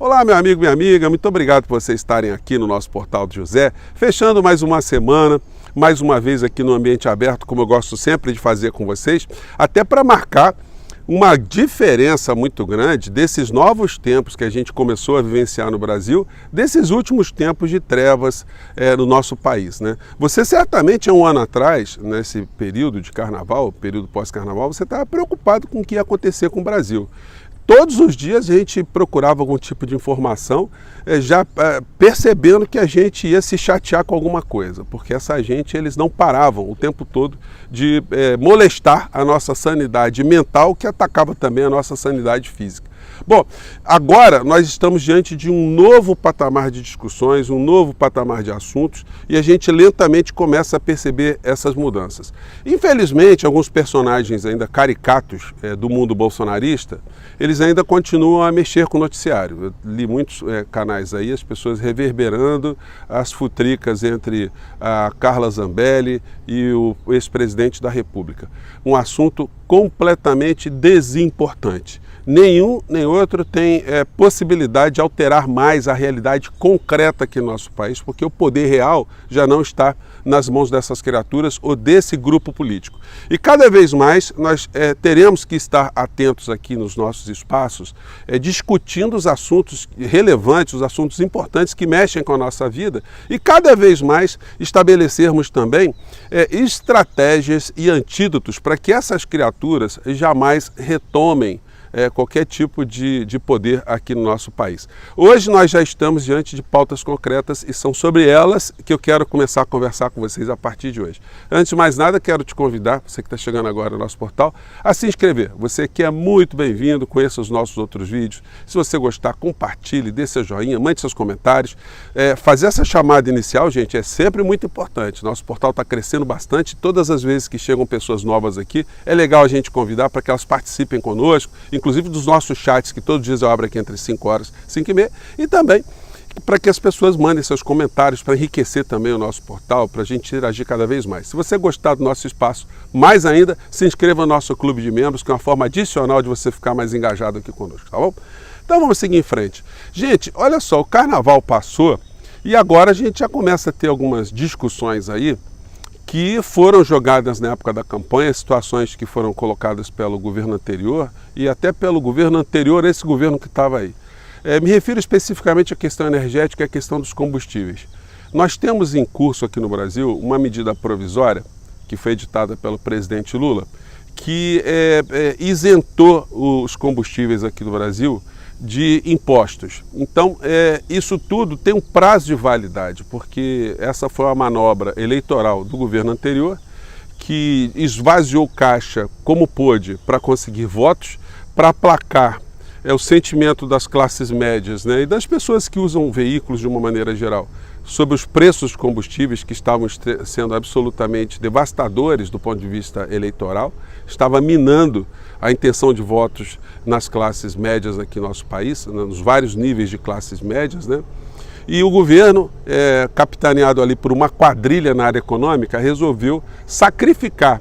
Olá, meu amigo, minha amiga, muito obrigado por vocês estarem aqui no nosso Portal do José, fechando mais uma semana, mais uma vez aqui no ambiente aberto, como eu gosto sempre de fazer com vocês, até para marcar uma diferença muito grande desses novos tempos que a gente começou a vivenciar no Brasil, desses últimos tempos de trevas no nosso país, né? Você certamente, há um ano atrás, nesse período de carnaval, período pós-carnaval, você estava preocupado com o que ia acontecer com o Brasil. Todos os dias a gente procurava algum tipo de informação, já percebendo que a gente ia se chatear com alguma coisa, porque essa gente, eles não paravam o tempo todo de molestar a nossa sanidade mental, que atacava também a nossa sanidade física. Bom, agora nós estamos diante de um novo patamar de discussões, um novo patamar de assuntos, e a gente lentamente começa a perceber essas mudanças. Infelizmente, alguns personagens ainda caricatos do mundo bolsonarista, eles ainda continuam a mexer com o noticiário. Eu li muitos canais aí, as pessoas reverberando as futricas entre a Carla Zambelli e o ex-presidente da República. Um assunto completamente desimportante. Nenhum nem outro tem possibilidade de alterar mais a realidade concreta aqui no nosso país, porque o poder real já não está nas mãos dessas criaturas ou desse grupo político. E cada vez mais nós teremos que estar atentos aqui nos nossos espaços, discutindo os assuntos relevantes, os assuntos importantes que mexem com a nossa vida, e cada vez mais estabelecermos também estratégias e antídotos para que essas criaturas jamais retomem qualquer tipo de poder aqui no nosso país. Hoje nós já estamos diante de pautas concretas e são sobre elas que eu quero começar a conversar com vocês a partir de hoje. Antes de mais nada, quero te convidar, você que está chegando agora no nosso portal, a se inscrever. Você que é muito bem-vindo, conheça os nossos outros vídeos. Se você gostar, compartilhe, dê seu joinha, mande seus comentários. Fazer essa chamada inicial, gente, é sempre muito importante. Nosso portal está crescendo bastante. Todas as vezes que chegam pessoas novas aqui, é legal a gente convidar para que elas participem conosco, inclusive dos nossos chats, que todos os dias eu abro aqui entre 5 horas e 5 e meia, e também para que as pessoas mandem seus comentários para enriquecer também o nosso portal, para a gente interagir cada vez mais. Se você gostar do nosso espaço, mais ainda, se inscreva no nosso clube de membros, que é uma forma adicional de você ficar mais engajado aqui conosco, tá bom? Então vamos seguir em frente. Gente, olha só, o carnaval passou e agora a gente já começa a ter algumas discussões aí que foram jogadas na época da campanha, situações que foram colocadas pelo governo anterior e até pelo governo anterior a esse governo que estava aí. Me refiro especificamente à questão energética e à questão dos combustíveis. Nós temos em curso aqui no Brasil uma medida provisória que foi editada pelo presidente Lula, que isentou os combustíveis aqui no Brasil de impostos. Então, isso tudo tem um prazo de validade, porque essa foi uma manobra eleitoral do governo anterior, que esvaziou caixa como pôde para conseguir votos, para aplacar o sentimento das classes médias, né, e das pessoas que usam veículos de uma maneira geral, sobre os preços dos combustíveis que estavam sendo absolutamente devastadores do ponto de vista eleitoral, estava minando a intenção de votos nas classes médias aqui no nosso país, nos vários níveis de classes médias, né? E o governo, capitaneado ali por uma quadrilha na área econômica, resolveu sacrificar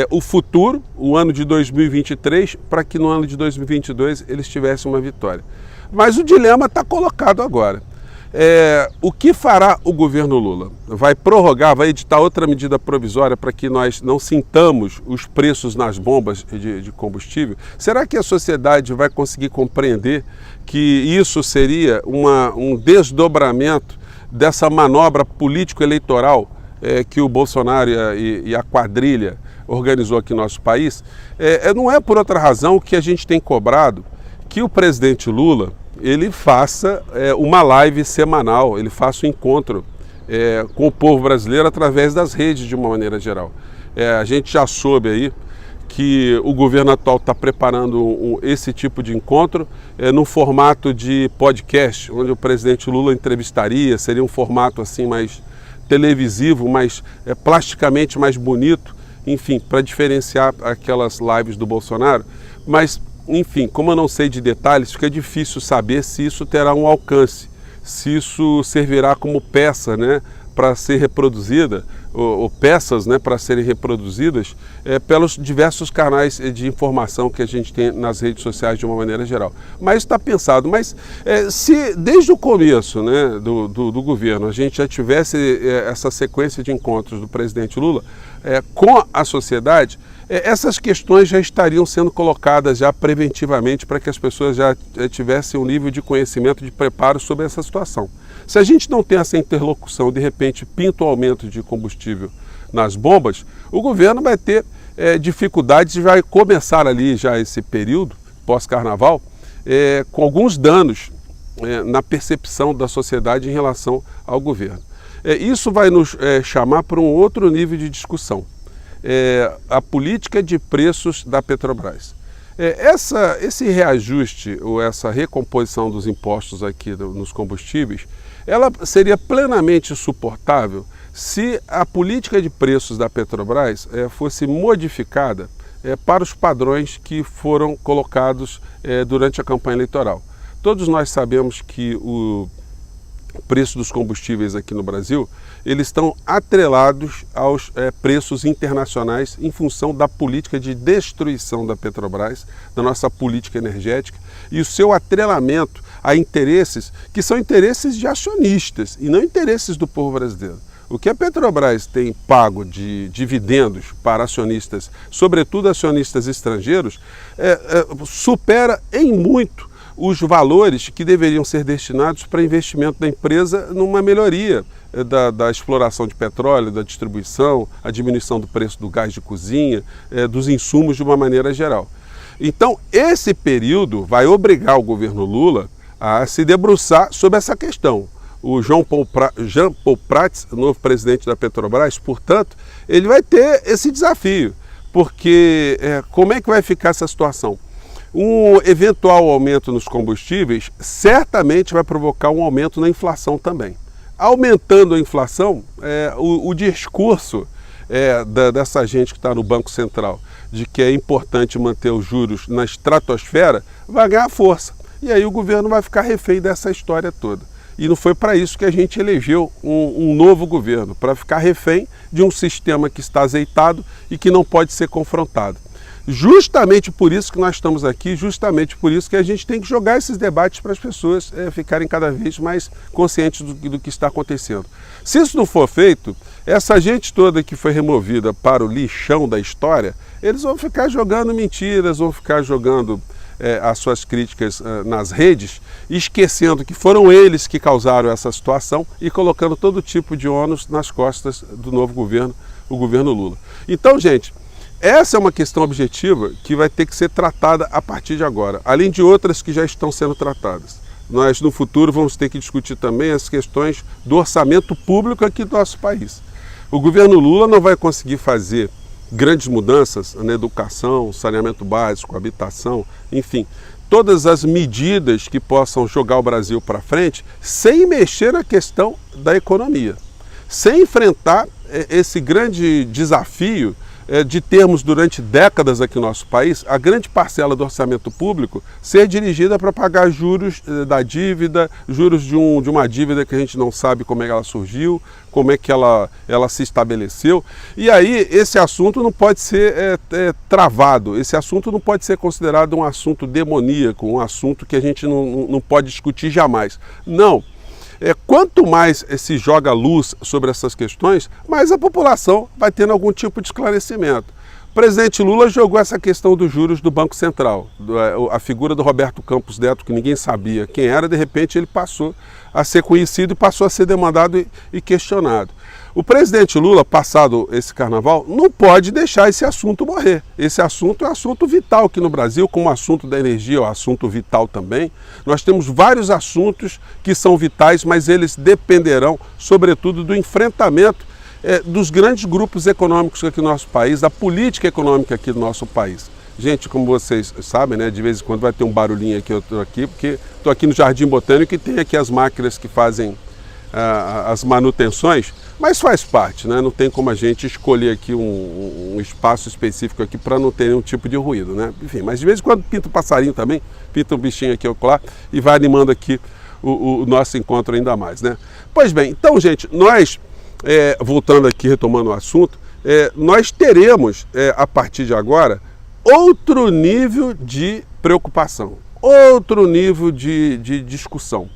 o futuro, o ano de 2023, para que no ano de 2022 eles tivessem uma vitória. Mas o dilema está colocado agora. O que fará o governo Lula? Vai prorrogar, vai editar outra medida provisória para que nós não sintamos os preços nas bombas de combustível? Será que a sociedade vai conseguir compreender que isso seria um desdobramento dessa manobra político-eleitoral que o Bolsonaro e a quadrilha organizou aqui no nosso país? Não é por outra razão que a gente tem cobrado que o presidente Lula ele faça uma live semanal, ele faça um encontro com o povo brasileiro através das redes de uma maneira geral. A gente já soube aí que o governo atual está preparando esse tipo de encontro no formato de podcast, onde o presidente Lula entrevistaria, seria um formato assim mais televisivo, mais plasticamente mais bonito, enfim, para diferenciar aquelas lives do Bolsonaro, mas enfim, como eu não sei de detalhes, fica difícil saber se isso terá um alcance, se isso servirá como peça, né, para ser reproduzida, ou peças, né, para serem reproduzidas pelos diversos canais de informação que a gente tem nas redes sociais de uma maneira geral. Mas está pensado, mas se desde o começo, né, do governo a gente já tivesse essa sequência de encontros do presidente Lula com a sociedade, essas questões já estariam sendo colocadas já preventivamente para que as pessoas já tivessem um nível de conhecimento, de preparo sobre essa situação. Se a gente não tem essa interlocução, de repente pinta o aumento de combustível nas bombas, o governo vai ter dificuldades e vai começar ali já esse período pós-carnaval com alguns danos na percepção da sociedade em relação ao governo. Isso vai nos chamar para um outro nível de discussão, a política de preços da Petrobras. Esse reajuste ou essa recomposição dos impostos aqui nos combustíveis, ela seria plenamente suportável se a política de preços da Petrobras fosse modificada para os padrões que foram colocados durante a campanha eleitoral. Todos nós sabemos que o preço dos combustíveis aqui no Brasil, eles estão atrelados aos preços internacionais em função da política de destruição da Petrobras, da nossa política energética, e o seu atrelamento a interesses que são interesses de acionistas e não interesses do povo brasileiro. O que a Petrobras tem pago de dividendos para acionistas, sobretudo acionistas estrangeiros, supera em muito os valores que deveriam ser destinados para investimento da empresa numa melhoria da exploração de petróleo, da distribuição, a diminuição do preço do gás de cozinha, dos insumos de uma maneira geral. Então, esse período vai obrigar o governo Lula a se debruçar sobre essa questão. O Jean Paul Prats, novo presidente da Petrobras, portanto, ele vai ter esse desafio, porque como é que vai ficar essa situação? Um eventual aumento nos combustíveis certamente vai provocar um aumento na inflação também. Aumentando a inflação, o discurso dessa gente que está no Banco Central de que é importante manter os juros na estratosfera vai ganhar força. E aí o governo vai ficar refém dessa história toda. E não foi para isso que a gente elegeu um novo governo, para ficar refém de um sistema que está azeitado e que não pode ser confrontado. Justamente por isso que nós estamos aqui, justamente por isso que a gente tem que jogar esses debates para as pessoas ficarem cada vez mais conscientes do que está acontecendo. Se isso não for feito, essa gente toda que foi removida para o lixão da história, eles vão ficar jogando mentiras, vão ficar jogando as suas críticas nas redes, esquecendo que foram eles que causaram essa situação e colocando todo tipo de ônus nas costas do novo governo, o governo Lula. Então, gente, essa é uma questão objetiva que vai ter que ser tratada a partir de agora, além de outras que já estão sendo tratadas. Nós, no futuro, vamos ter que discutir também as questões do orçamento público aqui do nosso país. O governo Lula não vai conseguir fazer grandes mudanças na educação, saneamento básico, habitação, enfim, todas as medidas que possam jogar o Brasil para frente sem mexer na questão da economia, sem enfrentar esse grande desafio de termos durante décadas aqui no nosso país a grande parcela do orçamento público ser dirigida para pagar juros da dívida, juros de uma dívida que a gente não sabe como é que ela surgiu, como é que ela se estabeleceu. E aí esse assunto não pode ser travado, esse assunto não pode ser considerado um assunto demoníaco, um assunto que a gente não pode discutir jamais. Não. Quanto mais se joga luz sobre essas questões, mais a população vai tendo algum tipo de esclarecimento. O presidente Lula jogou essa questão dos juros do Banco Central. A figura do Roberto Campos Neto, que ninguém sabia quem era, de repente ele passou a ser conhecido e passou a ser demandado e questionado. O presidente Lula, passado esse carnaval, não pode deixar esse assunto morrer. Esse assunto é um assunto vital aqui no Brasil, como o assunto da energia é um assunto vital também. Nós temos vários assuntos que são vitais, mas eles dependerão, sobretudo, do enfrentamento dos grandes grupos econômicos aqui no nosso país, da política econômica aqui do nosso país. Gente, como vocês sabem, né, de vez em quando vai ter um barulhinho aqui, eu estou aqui, porque estou aqui no Jardim Botânico e tem aqui as máquinas que fazem as manutenções, mas faz parte, né? Não tem como a gente escolher aqui um espaço específico aqui para não ter nenhum tipo de ruído, né? Enfim, mas de vez em quando pinta um passarinho também, pinta um bichinho aqui ou lá e vai animando aqui o nosso encontro ainda mais, né? Pois bem, então, gente, nós voltando aqui, retomando o assunto, nós teremos, a partir de agora, outro nível de preocupação, outro nível de discussão,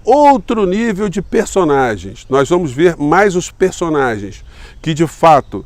outro nível de personagens. Nós vamos ver mais os personagens que de fato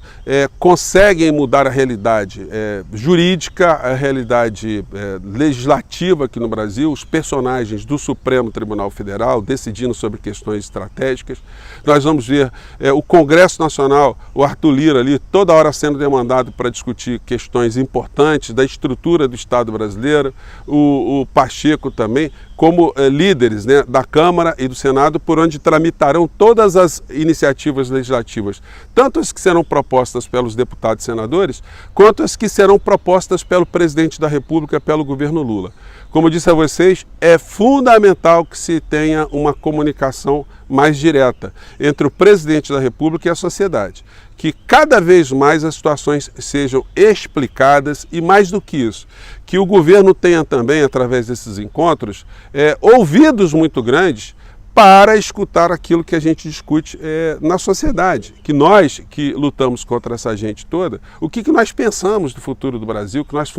conseguem mudar a realidade jurídica, a realidade legislativa aqui no Brasil, os personagens do Supremo Tribunal Federal decidindo sobre questões estratégicas. Nós vamos ver o Congresso Nacional, o Arthur Lira ali, toda hora sendo demandado para discutir questões importantes da estrutura do Estado brasileiro, o Pacheco também, como líderes, né, da Câmara e do Senado, por onde tramitarão todas as iniciativas legislativas, tanto as que serão propostas pelos deputados e senadores, quanto as que serão propostas pelo presidente da República, pelo governo Lula. Como eu disse a vocês, é fundamental que se tenha uma comunicação mais direta entre o presidente da República e a sociedade, que cada vez mais as situações sejam explicadas e, mais do que isso, que o governo tenha também, através desses encontros, ouvidos muito grandes para escutar aquilo que a gente discute na sociedade. Que nós, que lutamos contra essa gente toda, o que nós pensamos do futuro do Brasil, o que nós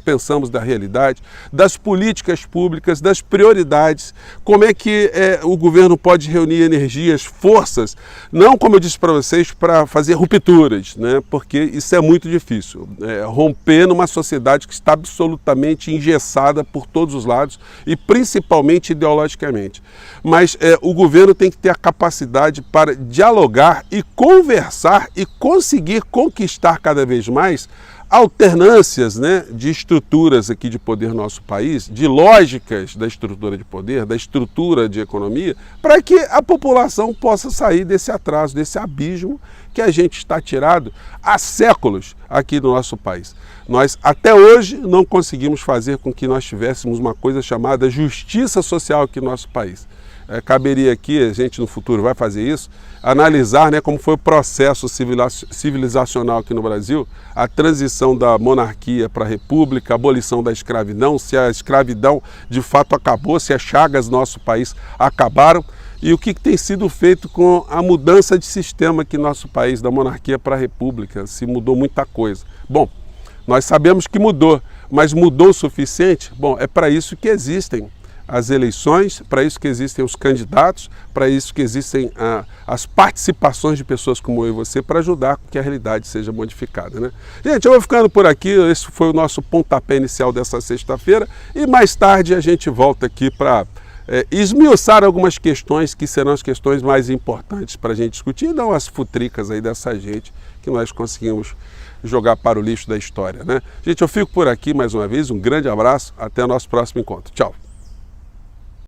pensamos da realidade, das políticas públicas, das prioridades, como é que o governo pode reunir energias, forças, não, como eu disse para vocês, para fazer rupturas, né? Porque isso é muito difícil, romper numa sociedade que está absolutamente engessada por todos os lados e principalmente ideologicamente. Mas o governo tem que ter a capacidade para dialogar e conversar e conseguir conquistar cada vez mais alternâncias, né, de estruturas aqui de poder no nosso país, de lógicas da estrutura de poder, da estrutura de economia, para que a população possa sair desse atraso, desse abismo que a gente está tirado há séculos aqui no nosso país. Nós, até hoje, não conseguimos fazer com que nós tivéssemos uma coisa chamada justiça social aqui no nosso país. Caberia aqui, a gente no futuro vai fazer isso, analisar, né, como foi o processo civilizacional aqui no Brasil, a transição da monarquia para a república, a abolição da escravidão, se a escravidão de fato acabou, se as chagas do nosso país acabaram, e o que tem sido feito com a mudança de sistema aqui no nosso país, da monarquia para a república, se mudou muita coisa. Bom, nós sabemos que mudou, mas mudou o suficiente? Bom, é para isso que existem as eleições, para isso que existem os candidatos, para isso que existem as participações de pessoas como eu e você, para ajudar que a realidade seja modificada, né? Gente, eu vou ficando por aqui, esse foi o nosso pontapé inicial dessa sexta-feira, e mais tarde a gente volta aqui para esmiuçar algumas questões que serão as questões mais importantes para a gente discutir, não as futricas aí dessa gente que nós conseguimos jogar para o lixo da história, né? Gente, eu fico por aqui mais uma vez, um grande abraço, até o nosso próximo encontro. Tchau!